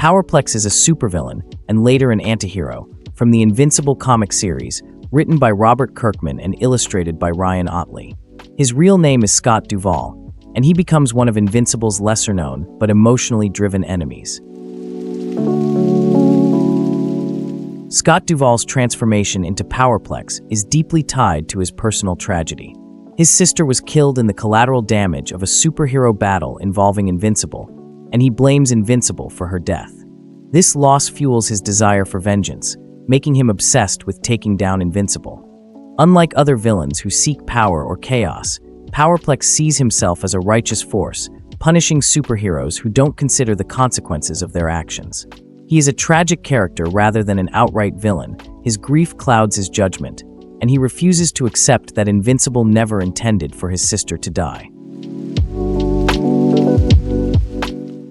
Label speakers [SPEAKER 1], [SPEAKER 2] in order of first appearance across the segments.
[SPEAKER 1] Powerplex is a supervillain, and later an antihero, from the Invincible comic series, written by Robert Kirkman and illustrated by Ryan Ottley. His real name is Scott Duvall, and he becomes one of Invincible's lesser-known but emotionally driven enemies. Scott Duvall's transformation into Powerplex is deeply tied to his personal tragedy. His sister was killed in the collateral damage of a superhero battle involving Invincible, and he blames Invincible for her death. This loss fuels his desire for vengeance, making him obsessed with taking down Invincible. Unlike other villains who seek power or chaos, Powerplex sees himself as a righteous force, punishing superheroes who don't consider the consequences of their actions. He is a tragic character rather than an outright villain. His grief clouds his judgment, and he refuses to accept that Invincible never intended for his sister to die.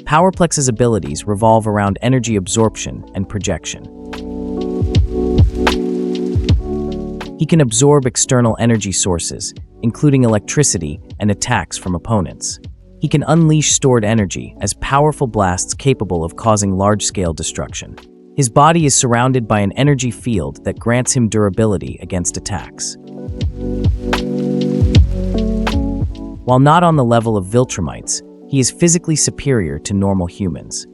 [SPEAKER 1] Powerplex's abilities revolve around energy absorption and projection. He can absorb external energy sources, including electricity and attacks from opponents. He can unleash stored energy as powerful blasts capable of causing large-scale destruction. His body is surrounded by an energy field that grants him durability against attacks. While not on the level of Viltrumites, he is physically superior to normal humans.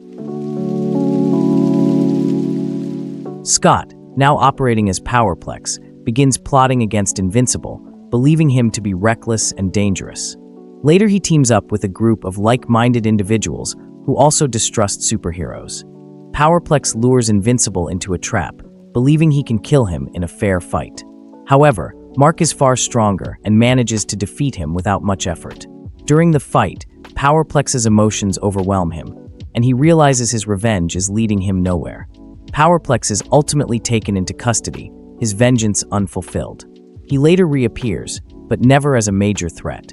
[SPEAKER 1] Scott, now operating as Powerplex, begins plotting against Invincible, believing him to be reckless and dangerous. Later, he teams up with a group of like-minded individuals who also distrust superheroes. Powerplex lures Invincible into a trap, believing he can kill him in a fair fight. However, Mark is far stronger and manages to defeat him without much effort. During the fight, Powerplex's emotions overwhelm him, and he realizes his revenge is leading him nowhere. Powerplex is ultimately taken into custody, his vengeance unfulfilled. He later reappears, but never as a major threat.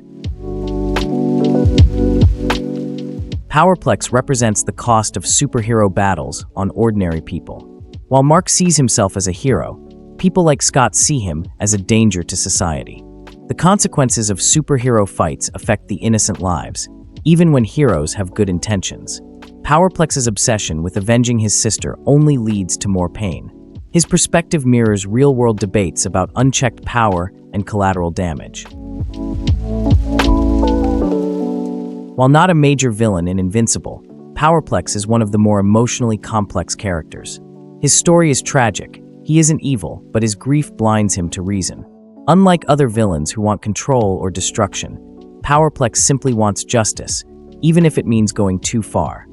[SPEAKER 1] Powerplex represents the cost of superhero battles on ordinary people. While Mark sees himself as a hero, people like Scott see him as a danger to society. The consequences of superhero fights affect the innocent lives, even when heroes have good intentions. Powerplex's obsession with avenging his sister only leads to more pain. His perspective mirrors real-world debates about unchecked power and collateral damage. While not a major villain in Invincible, Powerplex is one of the more emotionally complex characters. His story is tragic. He isn't evil, but his grief blinds him to reason. Unlike other villains who want control or destruction, Powerplex simply wants justice, even if it means going too far.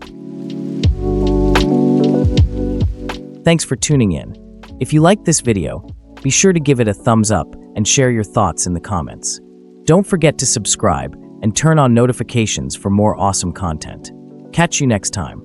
[SPEAKER 1] Thanks for tuning in. If you liked this video, be sure to give it a thumbs up and share your thoughts in the comments. Don't forget to subscribe and turn on notifications for more awesome content. Catch you next time.